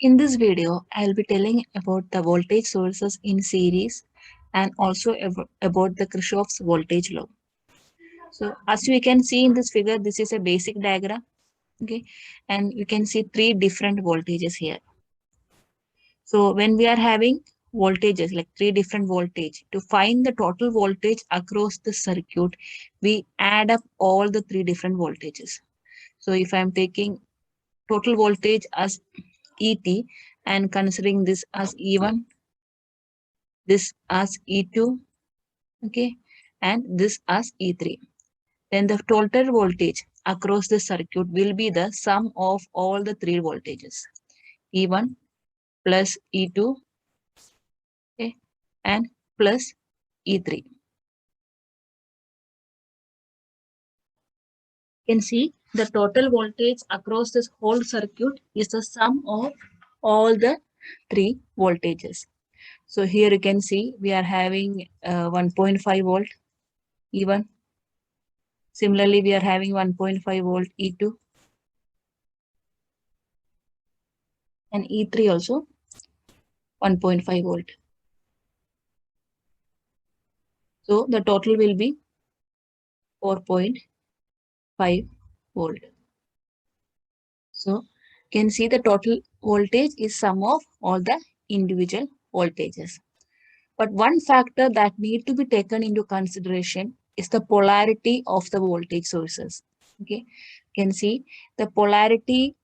In this video, I'll be telling about the voltage sources in series and also about the Kirchhoff's voltage law. So as you can see in this figure, this is a basic diagram. Okay, and you can see three different voltages here. So when we are having voltages like three different voltage, to find the total voltage across the circuit, we add up all the three different voltages. So if I'm taking total voltage as ET and considering this as E1, this as E2, okay, and this as E3. Then the total voltage across the circuit will be the sum of all the three voltages, E1 plus E2, okay, and plus E3. You can see the total voltage across this whole circuit is the sum of all the three voltages. So here you can see we are having 1.5 volt E1. Similarly, we are having 1.5 volt E2 and E3 also 1.5 volt. So the total will be 4.5 volt. So you can see the total voltage is sum of all the individual voltages. But one factor that need to be taken into consideration is the polarity of the voltage sources. Okay, you can see the polarity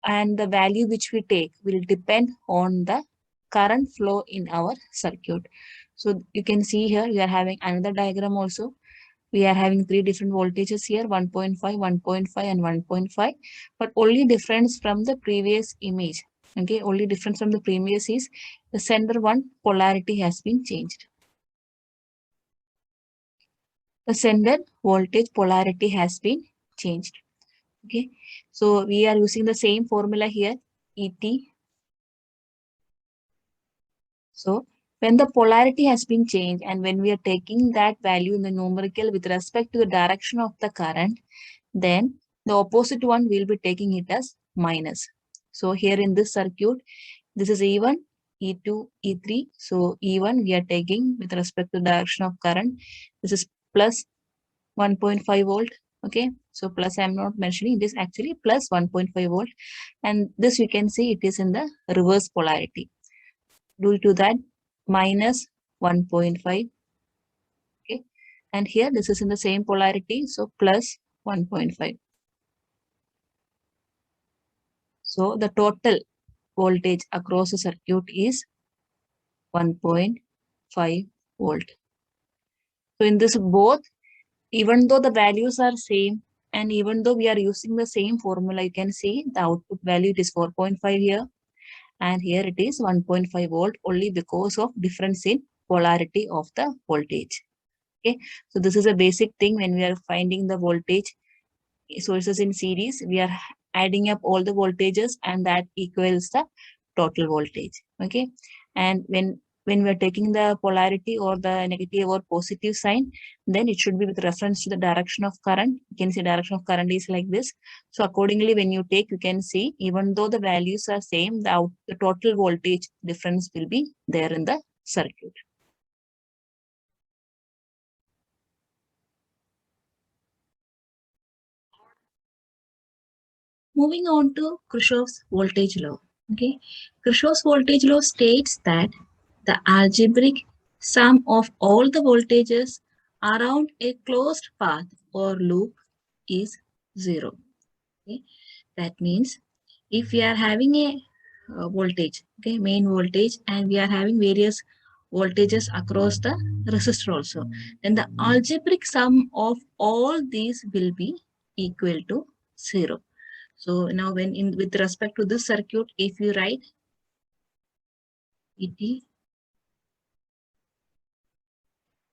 and the value which we take will depend on the current flow in our circuit. So you can see here we are having another diagram also. We are having three different voltages here, 1.5, 1.5 and 1.5, but only difference from the previous image. Okay, only difference from the previous is the center one polarity has been changed. The center voltage polarity has been changed. Okay, so we are using the same formula here, ET. So when the polarity has been changed and when we are taking that value in the numerical with respect to the direction of the current, then the opposite one will be taking it as minus. So here in this circuit, this is E1, E2, E3. So E1 we are taking with respect to the direction of current. This is plus 1.5 volt. Okay, so plus I'm not mentioning, it is actually plus 1.5 volt. And this you can see it is in the reverse polarity. Due to that, minus 1.5. Okay, and here this is in the same polarity, so plus 1.5. So the total voltage across the circuit is 1.5 volt. So in this both, even though the values are same and even though we are using the same formula, you can see the output value is 4.5 here and here it is 1.5 volt only because of difference in polarity of the voltage. Okay, so this is a basic thing when we are finding the voltage sources in series, we are adding up all the voltages and that equals the total voltage. Okay, and when we are taking the polarity or the negative or positive sign, then it should be with reference to the direction of current. You can see direction of current is like this. So accordingly, when you take, you can see even though the values are same, the total voltage difference will be there in the circuit. Moving on to Kirchhoff's voltage law. Okay, Kirchhoff's voltage law states that the algebraic sum of all the voltages around a closed path or loop is 0. Okay, that means if we are having a voltage, okay, main voltage, and we are having various voltages across the resistor also, then the algebraic sum of all these will be equal to 0. So now when in with respect to this circuit, if you write ET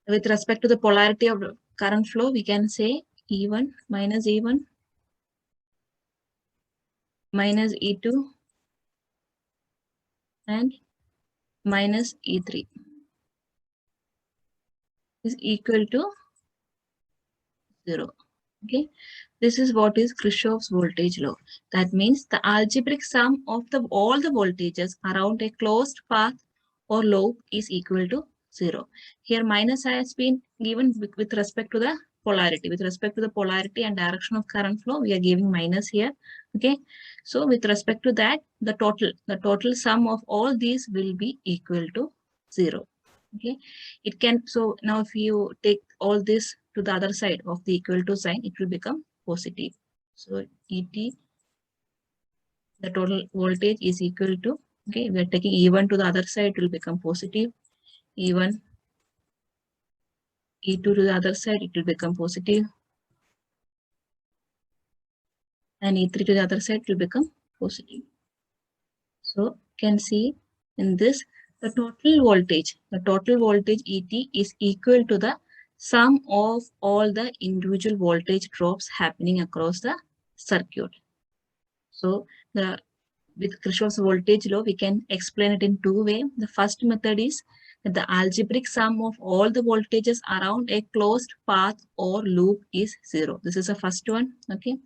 with respect to the polarity of current flow, we can say E1 minus E1 minus E2 and minus E3 is equal to 0. Okay, this is what is Kirchhoff's voltage law. That means the algebraic sum of all the voltages around a closed path or loop is equal to 0. Here minus has been given with respect to the polarity. With respect to the polarity and direction of current flow, we are giving minus here. Okay, so with respect to that, the total sum of all these will be equal to 0. Okay, it can, so now if you take all this to the other side of the equal to sign, it will become positive. So et, the total voltage is equal to, okay, we are taking E1 to the other side, it will become positive. E1, E2 to the other side, it will become positive, and E3 to the other side, it will become positive. So you can see in this, the total voltage ET is equal to the sum of all the individual voltage drops happening across the circuit. So with Kirchhoff's voltage law, we can explain it in two ways. The first method is that the algebraic sum of all the voltages around a closed path or loop is 0. This is the first one. Okay.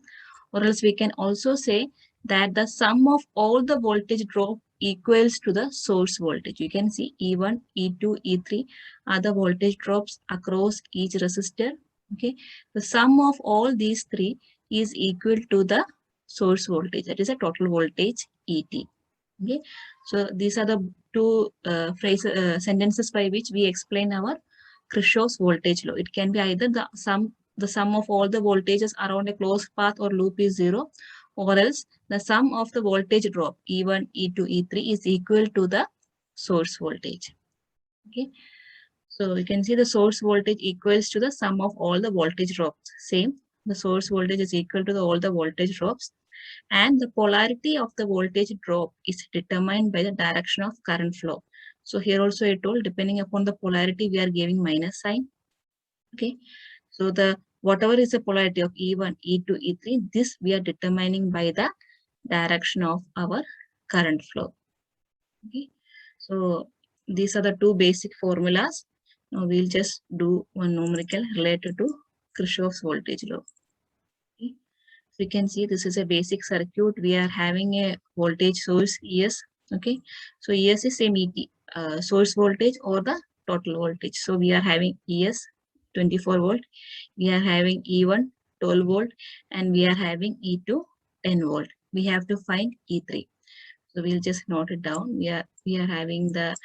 Or else we can also say that the sum of all the voltage drop equals to the source voltage. You can see E1, E2, E3 are the voltage drops across each resistor. Okay. The sum of all these three is equal to the source voltage. That is a total voltage ET. Okay. So these are the two sentences by which we explain our Kirchhoff's voltage law. It can be either the sum of all the voltages around a closed path or loop is 0, or else the sum of the voltage drop E1, E2, E3 is equal to the source voltage. Okay. So you can see the source voltage equals to the sum of all the voltage drops. Same, the source voltage is equal to all the voltage drops, and the polarity of the voltage drop is determined by the direction of current flow. So here also I told, depending upon the polarity, we are giving minus sign. Okay. So the whatever is the polarity of E1, E2, E3, this we are determining by the direction of our current flow. Okay. So these are the two basic formulas. Now we'll just do one numerical related to Kirchhoff's voltage law. Okay. So you can see this is a basic circuit. We are having a voltage source ES. Okay. So ES is same ET, source voltage or the total voltage. So we are having ES 24 volt. We are having E1 12 volt, and we are having E2 10 volt. We have to find E3. So we'll just note it down. We are having the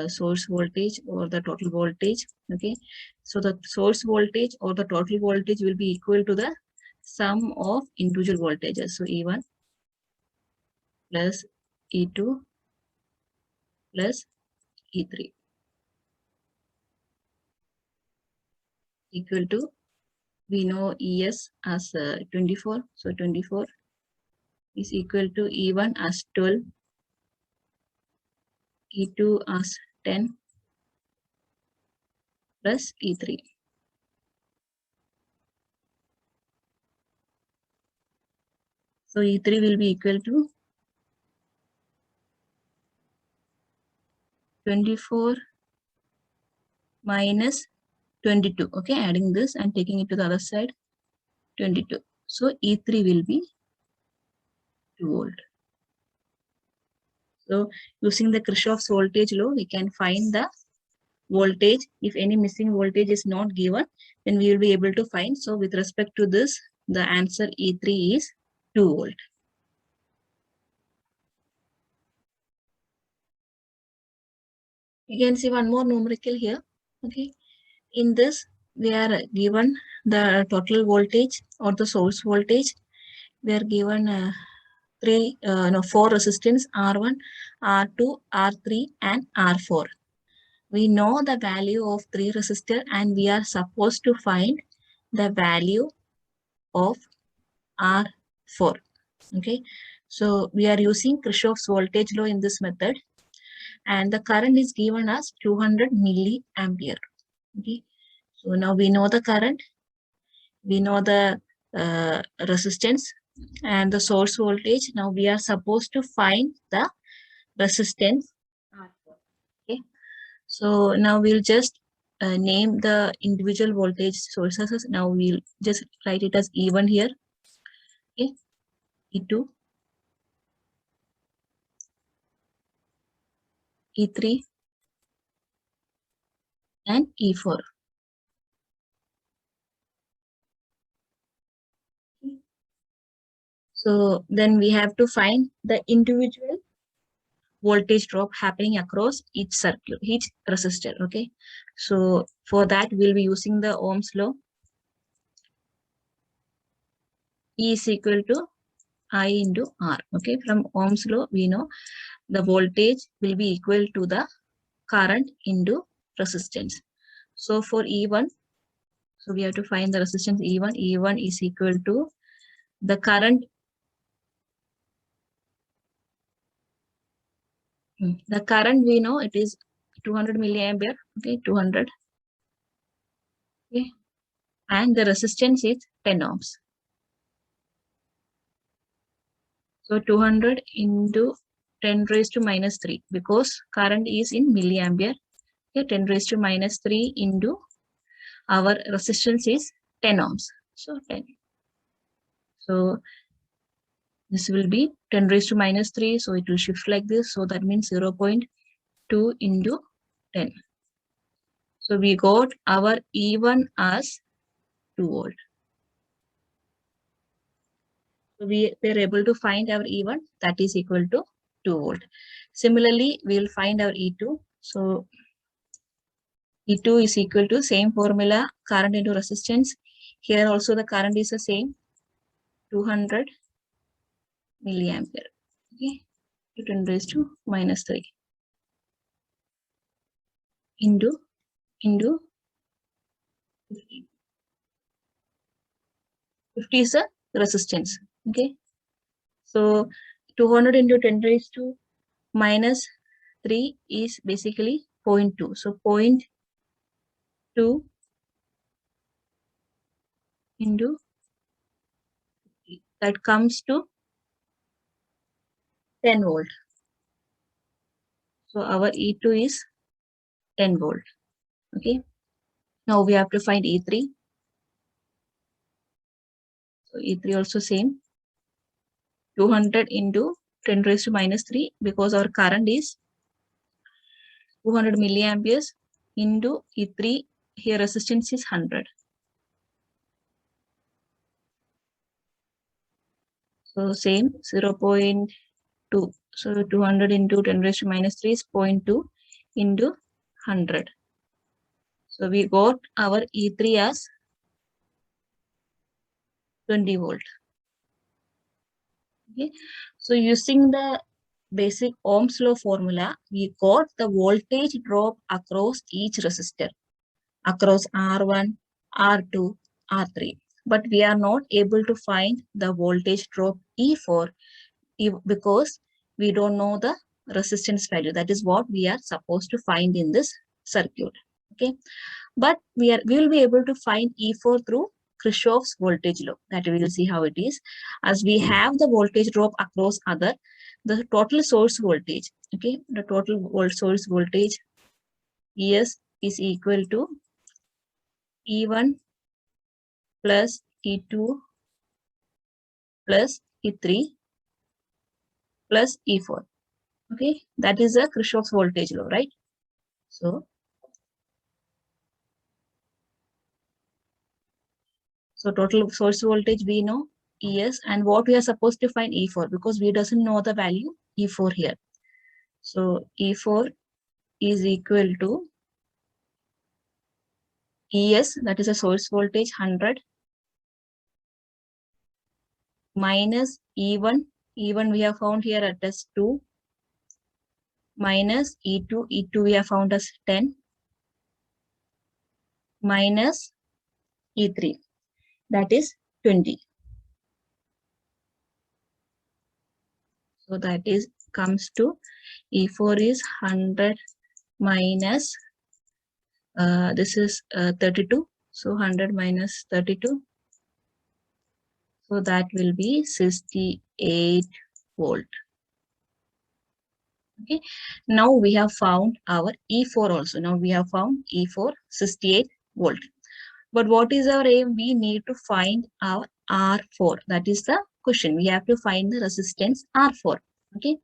source voltage or the total voltage. Okay. So the source voltage or the total voltage will be equal to the sum of individual voltages. So E1 plus E2 plus E3 equal to, we know ES as 24. So 24 is equal to E1 as 12, E2 as 10 plus E3. So E3 will be equal to 24 minus 22. Okay, adding this and taking it to the other side, 22. So E3 will be 2 volt. So using the Kirchhoff's voltage law, we can find the voltage. If any missing voltage is not given, then we will be able to find. So with respect to this, the answer E3 is 2 volt. You can see one more numerical here. Okay. In this, we are given the total voltage or the source voltage. We are given four resistance R1, R2, R3, and R4. We know the value of 3 resistor, and we are supposed to find the value of R4. Okay, so we are using Kirchhoff's voltage law in this method, and the current is given as 200 milliampere. Okay, so now we know the current, we know the resistance and the source voltage. Now we are supposed to find the resistance R4. Okay, so now we'll just name the individual voltage sources. Now we'll just write it as E1 here. Okay, E2, E3, and E4. So then we have to find the individual voltage drop happening across each circuit, each resistor. Okay, so for that we'll be using the Ohm's law. E is equal to I into R. Okay, from Ohm's law we know the voltage will be equal to the current into resistance. So for E1, so we have to find the resistance E1. E1 is equal to the current. The current we know it is 200 milliampere. Okay, 200. Okay, and the resistance is 10 ohms. So 200 into 10 raised to minus 3 because current is in milliampere. Okay, 10 raised to minus 3 into our resistance is 10 ohms. So 10. So this will be 10 raised to minus 3. So it will shift like this. So that means 0.2 into 10. So we got our E1 as 2 volt. So we were able to find our E1 that is equal to 2 volt. Similarly, we will find our E2. So E2 is equal to same formula, current into resistance. Here also the current is the same, 200 milliampere. Okay, to 10 raised to minus 3 into 50. 50 is the resistance. Okay, so 200 into 10 raised to minus 3 is basically 0.2. So 0.2 into 50. That comes to 10 volt. So our E2 is 10 volt. Okay. Now we have to find E3. So E3 also same. 200 into 10 raised to minus 3 because our current is 200 milliamperes into E3. Here resistance is 100. So same 0.2. So 200 into 10 raised to minus 3 is 0.2 into 100. So we got our E3 as 20 volt. Okay. So using the basic Ohm's law formula, we got the voltage drop across each resistor, across R1, R2, R3. But we are not able to find the voltage drop E4 because we don't know the resistance value. That is what we are supposed to find in this circuit. Okay, but we will be able to find E4 through Kirchhoff's voltage law. That we will see how it is. As we have the voltage drop across the total source voltage. Okay, the total source voltage ES is equal to E1 plus E2 plus E3 plus E4. Okay, that is a Kirchhoff's voltage law, right? So total source voltage we know ES, and what we are supposed to find E4 because we doesn't know the value E4 here. So E4 is equal to ES, that is a source voltage 100 minus E1. E1 we have found here at as 2 minus E2. E2 we have found as 10 minus E3, that is 20. So that is comes to E4 is 100 minus this is 32. So 100 minus 32. So that will be 68 volt. Okay. Now we have found our E4 also. Now we have found E4 68 volt. But what is our aim? We need to find our R4. That is the question. We have to find the resistance R4. Okay.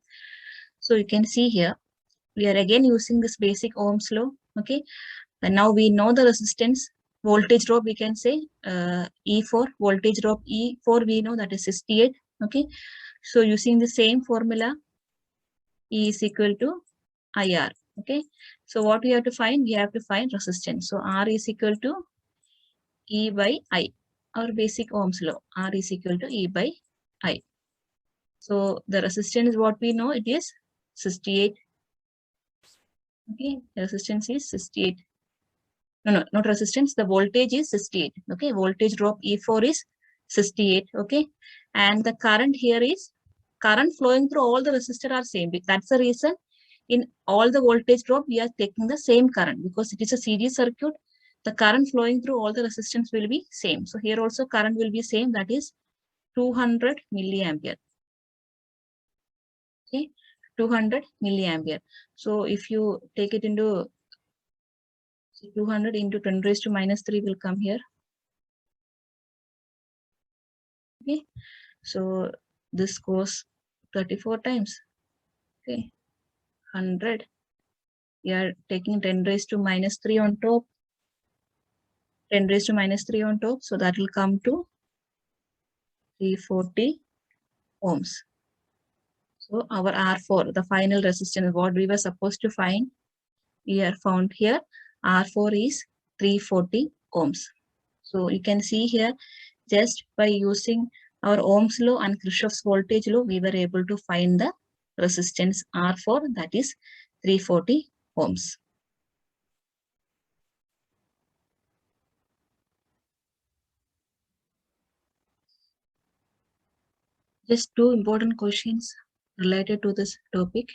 So you can see here, we are again using this basic Ohm's law. Okay. And now we know the resistance voltage drop, we can say E4, voltage drop E4, we know that is 68. Okay. So using the same formula, E is equal to IR. Okay. So what we have to find? We have to find resistance. So R is equal to E by I. Our basic Ohm's law. R is equal to E by I. So the resistance is what we know. It is 68. Okay. The resistance is 68. No, not resistance. The voltage is 68. Okay. Voltage drop E4 is 68. Okay. And the current here is current flowing through all the resistor are same. That's the reason in all the voltage drop, we are taking the same current because it is a series circuit. The current flowing through all the resistance will be same. So here also current will be same. That is 200 milliampere. Okay. 200 milliampere. So if you take it into 200 into 10 raised to minus 3 will come here. Okay. So this goes 34 times. Okay. 100. We are taking 10 raised to minus 3 on top. 10 raised to minus 3 on top. So that will come to 340 ohms. So our R4, the final resistance, what we were supposed to find, we are found here. R4 is 340 ohms. So you can see here, just by using our Ohm's law and Kirchhoff's voltage law, we were able to find the resistance R4, that is 340 ohms. Just two important questions related to this topic.